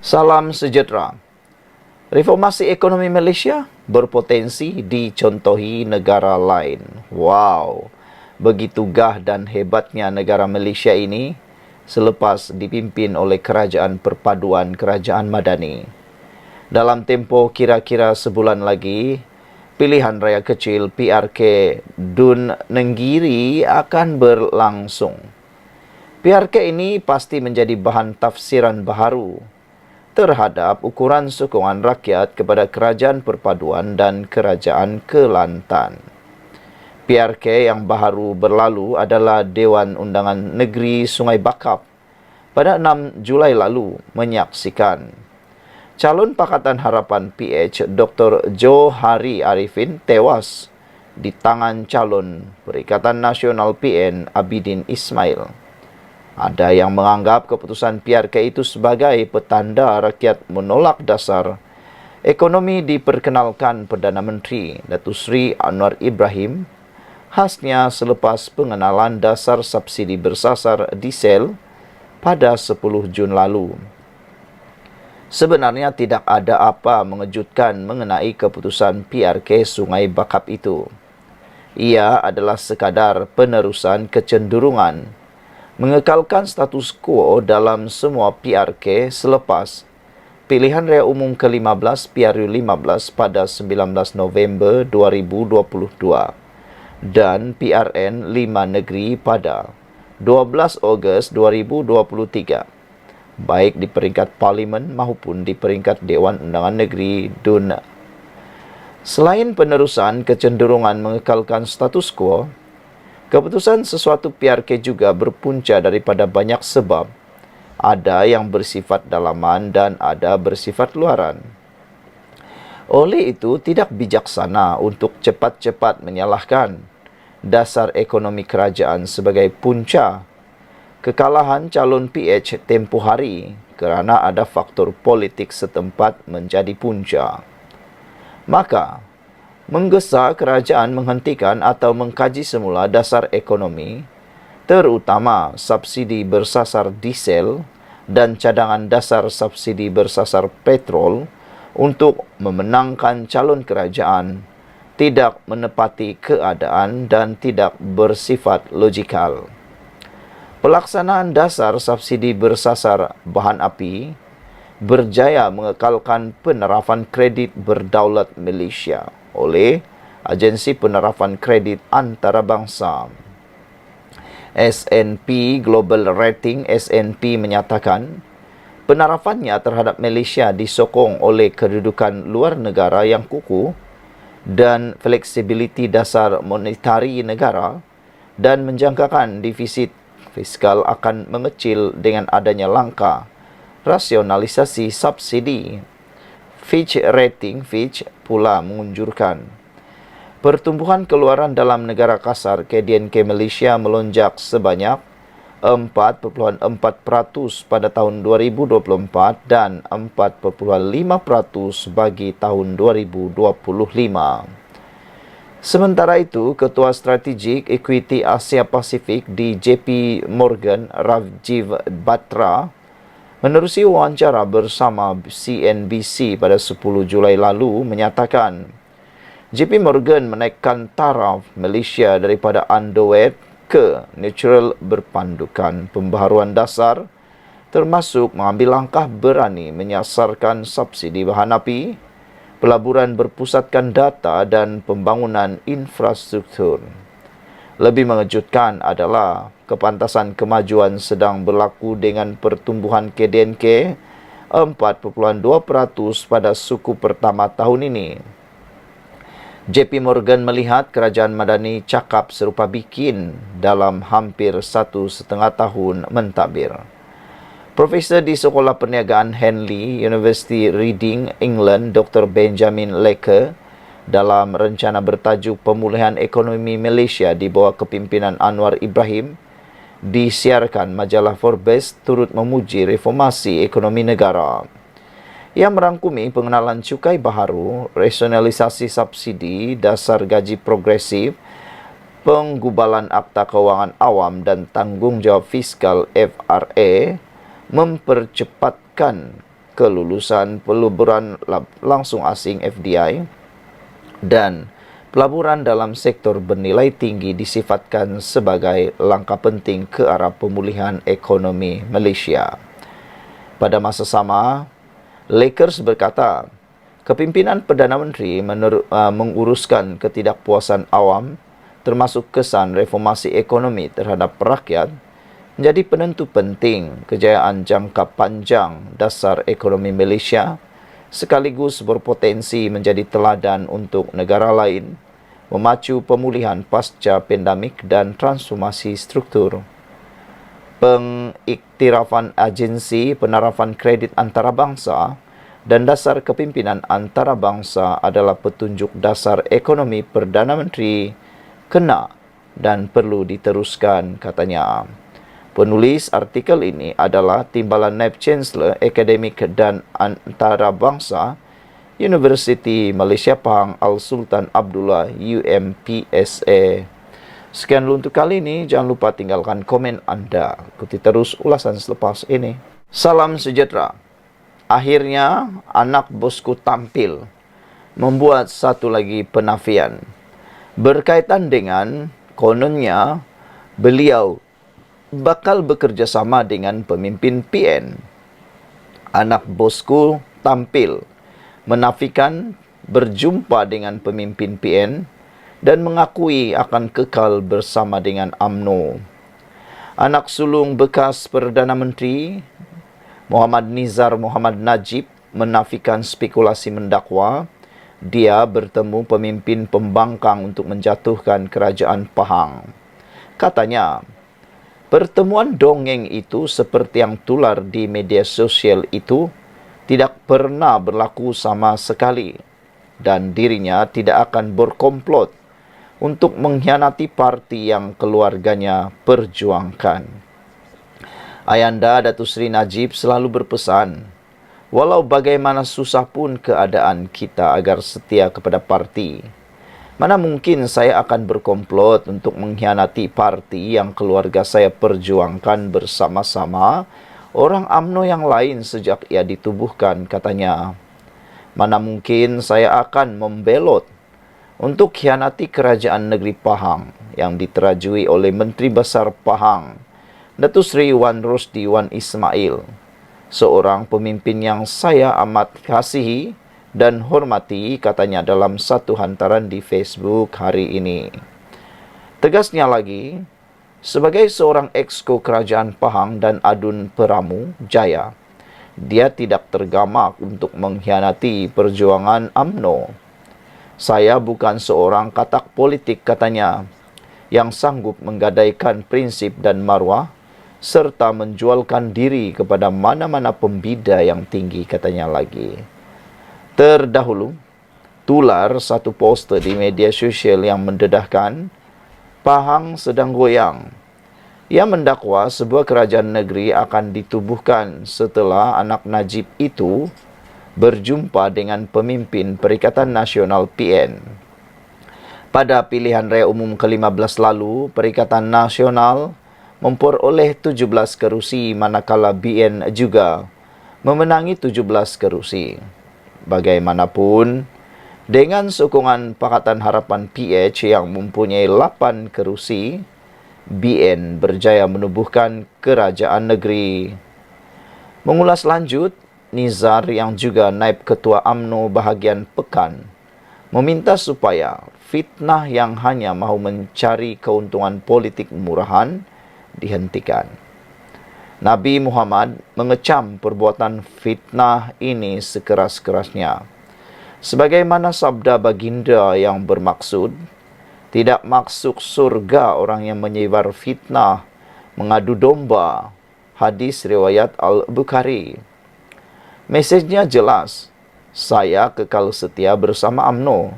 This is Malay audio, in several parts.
Salam sejahtera. Reformasi ekonomi Malaysia berpotensi dicontohi negara lain. Wow, begitu gah dan hebatnya negara Malaysia ini selepas dipimpin oleh Kerajaan Perpaduan Kerajaan Madani. Dalam tempoh kira-kira sebulan lagi, pilihan raya kecil PRK Dun Nenggiri akan berlangsung. PRK ini pasti menjadi bahan tafsiran baharu terhadap ukuran sokongan rakyat kepada Kerajaan Perpaduan dan Kerajaan Kelantan. PRK yang baru berlalu adalah Dewan Undangan Negeri Sungai Bakap pada 6 Julai lalu menyaksikan calon Pakatan Harapan PH Dr. Johari Arifin tewas di tangan calon Perikatan Nasional PN Abidin Ismail. Ada yang menganggap keputusan PRK itu sebagai petanda rakyat menolak dasar ekonomi diperkenalkan Perdana Menteri Datuk Seri Anwar Ibrahim, khasnya selepas pengenalan dasar subsidi bersasar diesel pada 10 Jun lalu. Sebenarnya tidak ada apa mengejutkan mengenai keputusan PRK Sungai Bakap itu. Ia adalah sekadar penerusan kecenderungan mengekalkan status quo dalam semua PRK selepas pilihan raya umum ke-15 PRU 15 pada 19 November 2022 dan PRN 5 Negeri pada 12 Ogos 2023, baik di peringkat Parlimen maupun di peringkat Dewan Undangan Negeri DUN. Selain penerusan kecenderungan mengekalkan status quo, keputusan sesuatu PRK juga berpunca daripada banyak sebab. Ada yang bersifat dalaman dan ada bersifat luaran. Oleh itu, tidak bijaksana untuk cepat-cepat menyalahkan dasar ekonomi kerajaan sebagai punca kekalahan calon PH tempoh hari kerana ada faktor politik setempat menjadi punca. Maka, menggesa kerajaan menghentikan atau mengkaji semula dasar ekonomi, terutama subsidi bersasar diesel dan cadangan dasar subsidi bersasar petrol untuk memenangkan calon kerajaan, tidak menepati keadaan dan tidak bersifat logikal. Pelaksanaan dasar subsidi bersasar bahan api berjaya mengekalkan penerapan kredit berdaulat Malaysia oleh Agensi Penerapan Kredit Antarabangsa. S&P Global Rating S&P menyatakan penerapannya terhadap Malaysia disokong oleh kedudukan luar negara yang kukuh dan fleksibiliti dasar monetari negara dan menjangkakan defisit fiskal akan mengecil dengan adanya langkah rasionalisasi subsidi. Fitch pula mengunjurkan pertumbuhan keluaran dalam negara kasar KDNK Malaysia melonjak sebanyak 4.4% pada tahun 2024 dan 4.5% bagi tahun 2025. Sementara itu, Ketua Strategik Equity Asia Pasifik di JP Morgan, Rajiv Batra, menerusi wawancara bersama CNBC pada 10 Julai lalu menyatakan JP Morgan menaikkan taraf Malaysia daripada underweight ke neutral berpandukan pembaharuan dasar, termasuk mengambil langkah berani menyasarkan subsidi bahan api, pelaburan berpusatkan data dan pembangunan infrastruktur. Lebih mengejutkan adalah kepantasan kemajuan sedang berlaku dengan pertumbuhan KDNK 4.2% pada suku pertama tahun ini. JP Morgan melihat Kerajaan Madani cakap serupa bikin dalam hampir 1,5 tahun mentadbir. Profesor di Sekolah Perniagaan Henley, University Reading, England, Dr. Benjamin Lecker, dalam rencana bertajuk Pemulihan Ekonomi Malaysia di bawah kepimpinan Anwar Ibrahim, disiarkan majalah Forbes turut memuji reformasi ekonomi negara. Ia merangkumi pengenalan cukai baharu, rasionalisasi subsidi, dasar gaji progresif, penggubalan Akta Kewangan Awam dan tanggungjawab fiskal FRA, mempercepatkan kelulusan pelaburan langsung asing FDI dan pelaburan dalam sektor bernilai tinggi disifatkan sebagai langkah penting ke arah pemulihan ekonomi Malaysia. Pada masa sama, Lakers berkata, kepimpinan Perdana Menteri menguruskan ketidakpuasan awam termasuk kesan reformasi ekonomi terhadap rakyat menjadi penentu penting kejayaan jangka panjang dasar ekonomi Malaysia sekaligus berpotensi menjadi teladan untuk negara lain memacu pemulihan pasca pandemik dan transformasi struktur. Pengiktirafan agensi penarafan kredit antarabangsa dan dasar kepimpinan antarabangsa adalah petunjuk dasar ekonomi Perdana Menteri kena dan perlu diteruskan, katanya. Penulis artikel ini adalah Timbalan Naib Chancellor Akademik dan Antarabangsa Universiti Malaysia Pahang Al-Sultan Abdullah UMPSA. Sekian dulu untuk kali ini. Jangan lupa tinggalkan komen anda. Ikuti terus ulasan selepas ini. Salam sejahtera. Akhirnya anak bosku tampil membuat satu lagi penafian berkaitan dengan kononnya beliau bakal bekerjasama dengan pemimpin PN. Anak bosku tampil menafikan berjumpa dengan pemimpin PN dan mengakui akan kekal bersama dengan UMNO. Anak sulung bekas Perdana Menteri Muhammad Nizar Muhammad Najib menafikan spekulasi mendakwa dia bertemu pemimpin pembangkang untuk menjatuhkan kerajaan Pahang. Katanya, pertemuan dongeng itu seperti yang tular di media sosial itu tidak pernah berlaku sama sekali dan dirinya tidak akan berkomplot untuk mengkhianati parti yang keluarganya perjuangkan. Ayanda Datuk Seri Najib selalu berpesan, walau bagaimana susah pun keadaan kita agar setia kepada parti. Mana mungkin saya akan berkomplot untuk mengkhianati parti yang keluarga saya perjuangkan bersama-sama orang UMNO yang lain sejak ia ditubuhkan, katanya. Mana mungkin saya akan membelot untuk khianati kerajaan negeri Pahang yang diterajui oleh Menteri Besar Pahang, Datuk Seri Wan Rosdi Wan Ismail, seorang pemimpin yang saya amat kasihi dan hormati, katanya dalam satu hantaran di Facebook hari ini. Tegasnya lagi, sebagai seorang exco kerajaan Pahang dan Adun Peramu Jaya, dia tidak tergamak untuk mengkhianati perjuangan UMNO. Saya bukan seorang katak politik, katanya, yang sanggup menggadaikan prinsip dan maruah serta menjualkan diri kepada mana-mana pembida yang tinggi, katanya lagi. Terdahulu, tular satu poster di media sosial yang mendedahkan Pahang sedang goyang. Ia mendakwa sebuah kerajaan negeri akan ditubuhkan setelah anak Najib itu berjumpa dengan pemimpin Perikatan Nasional PN. Pada pilihan raya umum ke-15 lalu, Perikatan Nasional memperoleh 17 kerusi manakala BN juga memenangi 17 kerusi. Bagaimanapun, dengan sokongan Pakatan Harapan PH yang mempunyai 8 kerusi, BN berjaya menubuhkan kerajaan negeri. Mengulas lanjut, Nizar yang juga naib ketua UMNO bahagian Pekan meminta supaya fitnah yang hanya mahu mencari keuntungan politik murahan dihentikan. Nabi Muhammad mengecam perbuatan fitnah ini sekeras-kerasnya. Sebagaimana sabda baginda yang bermaksud, tidak masuk surga orang yang menyebar fitnah, mengadu domba. Hadis riwayat Al-Bukhari. Mesejnya jelas, saya kekal setia bersama UMNO,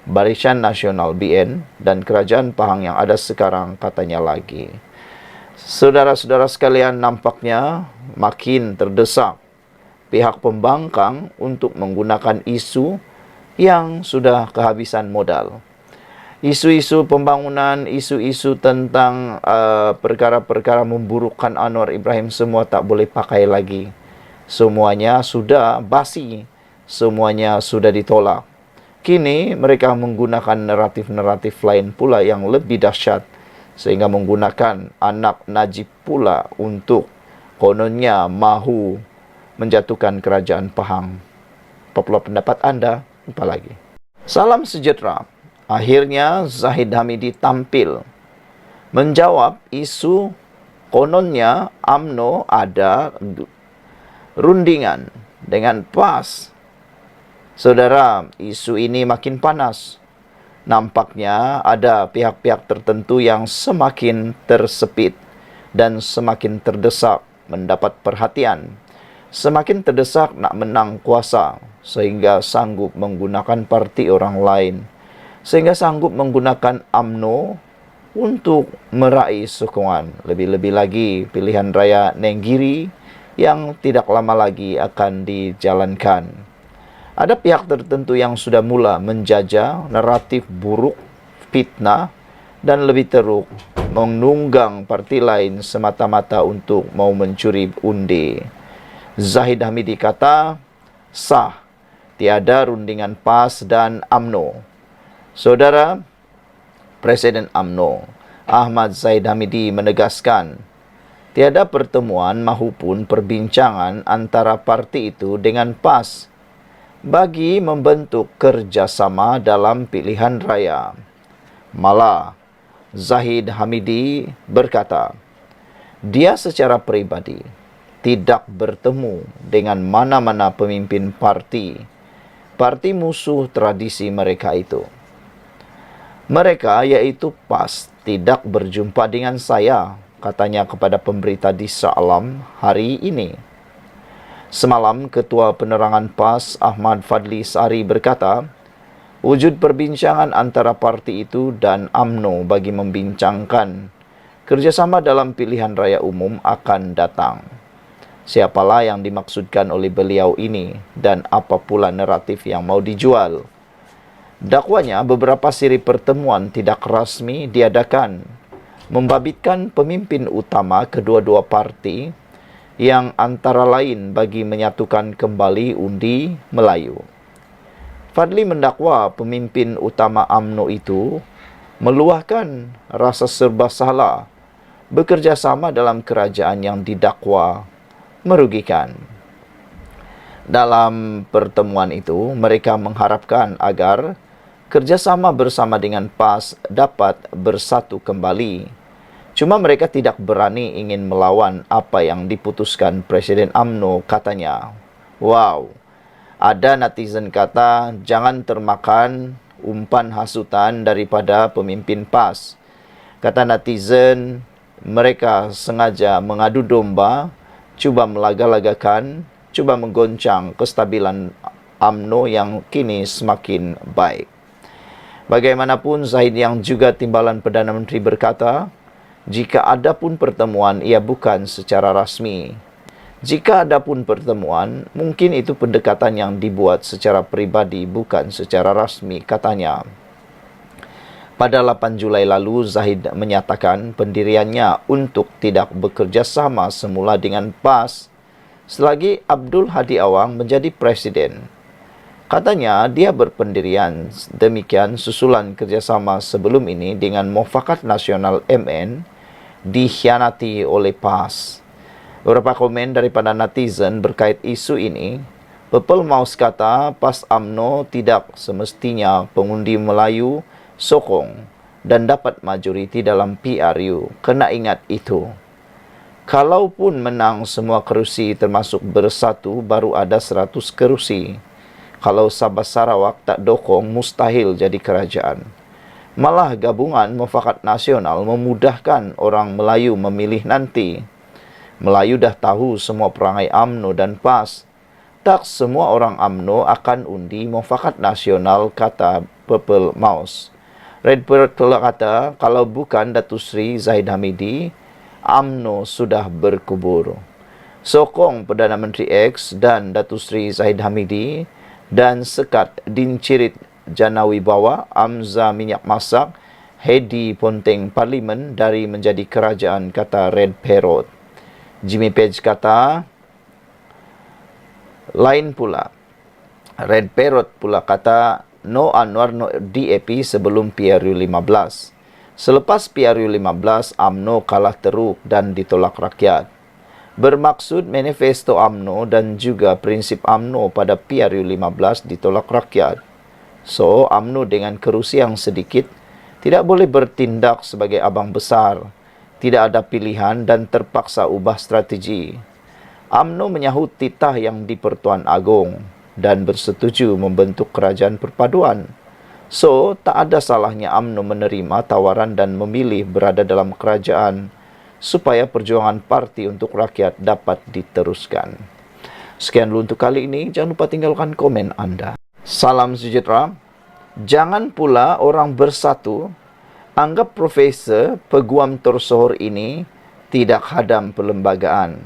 Barisan Nasional BN dan Kerajaan Pahang yang ada sekarang, katanya lagi. Saudara-saudara sekalian, nampaknya makin terdesak pihak pembangkang untuk menggunakan isu yang sudah kehabisan modal. Isu-isu pembangunan, isu-isu tentang perkara-perkara memburukkan Anwar Ibrahim semua tak boleh pakai lagi. Semuanya sudah basi, semuanya sudah ditolak. Kini mereka menggunakan naratif-naratif lain pula yang lebih dahsyat, sehingga menggunakan anak Najib pula untuk kononnya mahu menjatuhkan kerajaan Pahang. Apa pendapat anda? Apa lagi? Salam sejahtera. Akhirnya Zahid Hamidi tampil menjawab isu kononnya UMNO ada rundingan dengan PAS. Saudara, isu ini makin panas. Nampaknya ada pihak-pihak tertentu yang semakin tersepit dan semakin terdesak mendapat perhatian. Semakin terdesak nak menang kuasa, sehingga sanggup menggunakan parti orang lain. Sehingga sanggup menggunakan UMNO untuk meraih sokongan. Lebih-lebih lagi pilihan raya Nenggiri yang tidak lama lagi akan dijalankan. Ada pihak tertentu yang sudah mula menjajah naratif buruk, fitnah, dan lebih teruk menunggang parti lain semata-mata untuk mau mencuri undi. Zahid Hamidi kata, sah, tiada rundingan PAS dan UMNO. Saudara, Presiden UMNO, Ahmad Zahid Hamidi menegaskan, tiada pertemuan maupun perbincangan antara parti itu dengan PAS bagi membentuk kerjasama dalam pilihan raya. Malah, Zahid Hamidi berkata, dia secara peribadi tidak bertemu dengan mana-mana pemimpin parti musuh tradisi mereka itu. Mereka, yaitu PAS, tidak berjumpa dengan saya, katanya kepada pemberita di Shah Alam hari ini. Semalam, Ketua Penerangan PAS Ahmad Fadli Sari berkata, wujud perbincangan antara parti itu dan UMNO bagi membincangkan kerjasama dalam pilihan raya umum akan datang. Siapalah yang dimaksudkan oleh beliau ini dan apa pula naratif yang mau dijual? Dakwanya beberapa siri pertemuan tidak rasmi diadakan, membabitkan pemimpin utama kedua-dua parti yang antara lain bagi menyatukan kembali undi Melayu. Fadli mendakwa pemimpin utama UMNO itu meluahkan rasa serba salah bekerjasama dalam kerajaan yang didakwa merugikan. Dalam pertemuan itu, mereka mengharapkan agar kerjasama bersama dengan PAS dapat bersatu kembali. Cuma mereka tidak berani ingin melawan apa yang diputuskan Presiden UMNO, katanya. Wow, ada netizen kata, jangan termakan umpan hasutan daripada pemimpin PAS. Kata netizen, mereka sengaja mengadu domba, cuba melaga-lagakan, cuba menggoncang kestabilan UMNO yang kini semakin baik. Bagaimanapun, Zahid yang juga timbalan Perdana Menteri berkata, jika ada pun pertemuan, ia bukan secara rasmi. Jika ada pun pertemuan, mungkin itu pendekatan yang dibuat secara pribadi, bukan secara rasmi, katanya. Pada 8 Julai lalu, Zahid menyatakan pendiriannya untuk tidak bekerja sama semula dengan PAS selagi Abdul Hadi Awang menjadi presiden. Katanya, dia berpendirian demikian susulan kerjasama sebelum ini dengan Mufakat Nasional MN dikhianati oleh PAS. Beberapa komen daripada netizen berkait isu ini. Pepel Maus kata, PAS UMNO tidak semestinya pengundi Melayu sokong dan dapat majoriti dalam PRU. Kena ingat itu. Kalaupun menang semua kerusi termasuk bersatu, baru ada 100 kerusi. Kalau Sabah Sarawak tak dokong, mustahil jadi kerajaan. Malah gabungan Mufakat Nasional memudahkan orang Melayu memilih nanti. Melayu dah tahu semua perangai UMNO dan PAS. Tak semua orang UMNO akan undi Mufakat Nasional, kata Purple Mouse. Red Pearl kata, kalau bukan Datuk Seri Zahid Hamidi, UMNO sudah berkubur. Sokong Perdana Menteri X dan Datuk Seri Zahid Hamidi dan sekat Dincirit Jana Wibawa, Amza Minyak Masak, Hedi Ponteng Parlimen dari menjadi kerajaan, kata Red Parrot. Jimmy Page kata, Lain pula, Red Parrot pula kata no Anwar no DAP sebelum PRU 15. Selepas PRU 15, UMNO kalah teruk dan ditolak rakyat. Bermaksud manifesto UMNO dan juga prinsip UMNO pada PRU 15 ditolak rakyat. So, UMNO dengan kerusi yang sedikit tidak boleh bertindak sebagai abang besar, tidak ada pilihan dan terpaksa ubah strategi. UMNO menyahut titah yang di Pertuan Agong dan bersetuju membentuk kerajaan perpaduan. So, tak ada salahnya UMNO menerima tawaran dan memilih berada dalam kerajaan supaya perjuangan parti untuk rakyat dapat diteruskan. Sekian dulu untuk kali ini. Jangan lupa tinggalkan komen Anda. Salam sejahtera. Jangan pula orang bersatu anggap Profesor Peguam tersohor ini tidak hadam perlembagaan.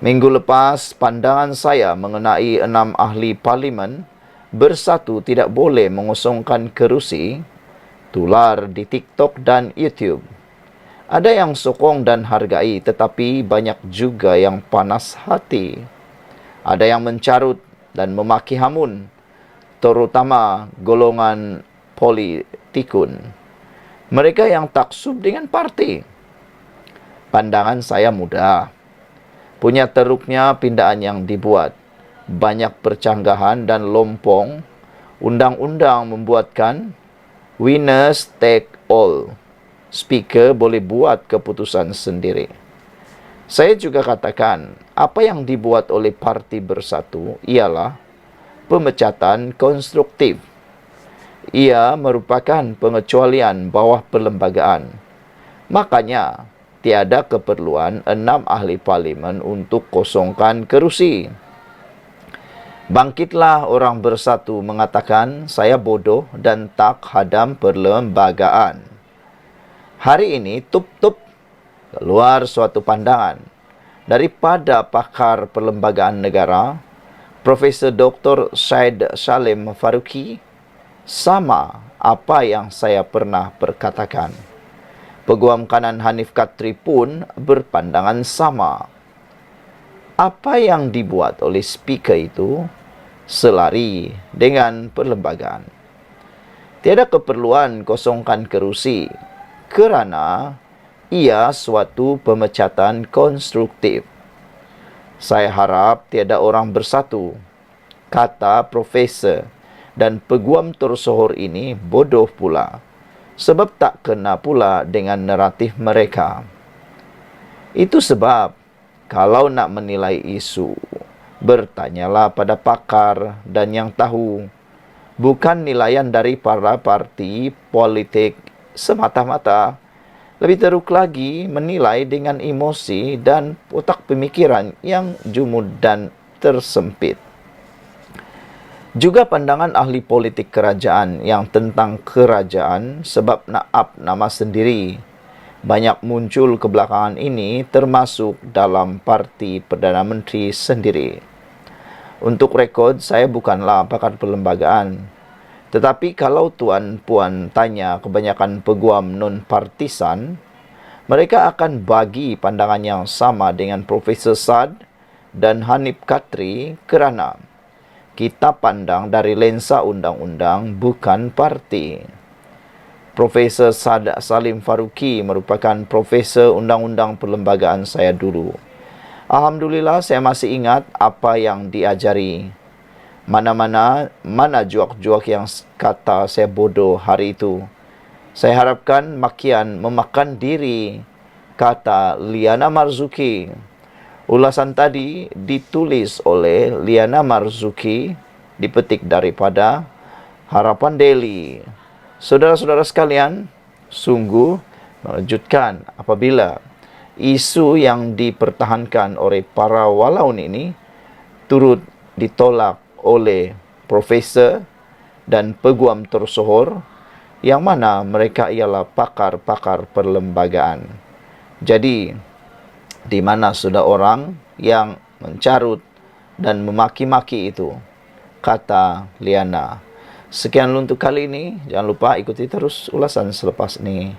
Minggu lepas, pandangan saya mengenai 6 ahli parlimen bersatu tidak boleh mengosongkan kerusi tular di TikTok dan YouTube. Ada yang sokong dan hargai, tetapi banyak juga yang panas hati. Ada yang mencarut dan memaki hamun, terutama golongan politikun. Mereka yang taksub dengan parti. Pandangan saya mudah. Punya teruknya pindaan yang dibuat. Banyak percanggahan dan lompong. Undang-undang membuatkan winners take all. Speaker boleh buat keputusan sendiri. Saya juga katakan, apa yang dibuat oleh Parti Bersatu ialah pemecatan konstruktif. Ia merupakan pengecualian bawah perlembagaan. Makanya, tiada keperluan 6 ahli parlimen untuk kosongkan kerusi. Bangkitlah orang bersatu mengatakan saya bodoh dan tak hadam perlembagaan. Hari ini tup-tup keluar suatu pandangan daripada pakar perlembagaan negara, Profesor Dr. Syed Salim Faruqi, sama apa yang saya pernah perkatakan. Peguam kanan Hanif Katri pun berpandangan sama. Apa yang dibuat oleh speaker itu selari dengan perlembagaan. Tiada keperluan kosongkan kerusi kerana ia suatu pemecatan konstruktif. Saya harap tiada orang bersatu, kata Profesor dan peguam tersohor ini bodoh pula, sebab tak kena pula dengan naratif mereka. Itu sebab, kalau nak menilai isu, bertanyalah pada pakar dan yang tahu, bukan nilaian dari para parti politik semata-mata. Lebih teruk lagi, menilai dengan emosi dan otak pemikiran yang jumud dan tersempit. Juga pandangan ahli politik kerajaan yang tentang kerajaan sebab nak up nama sendiri. Banyak muncul kebelakangan ini termasuk dalam parti Perdana Menteri sendiri. Untuk rekod, saya bukanlah pakar perlembagaan. Tetapi kalau tuan-puan tanya kebanyakan peguam non-partisan, mereka akan bagi pandangan yang sama dengan Profesor Saad dan Hanif Katri kerana kita pandang dari lensa undang-undang bukan parti. Profesor Saad Salim Faruqi merupakan Profesor Undang-Undang Perlembagaan saya dulu. Alhamdulillah saya masih ingat apa yang diajari. Mana juak-juak yang kata saya bodoh hari itu. Saya harapkan makian memakan diri, kata Liana Marzuki. Ulasan tadi ditulis oleh Liana Marzuki, dipetik daripada Harapan Daily. Saudara-saudara sekalian, sungguh mengejutkan apabila isu yang dipertahankan oleh para walaun ini turut ditolak oleh profesor dan peguam tersohor yang mana mereka ialah pakar-pakar perlembagaan. Jadi, di mana sudah orang yang mencarut dan memaki-maki itu, kata Liana. Sekian untuk kali ini. Jangan lupa ikuti terus ulasan selepas ini.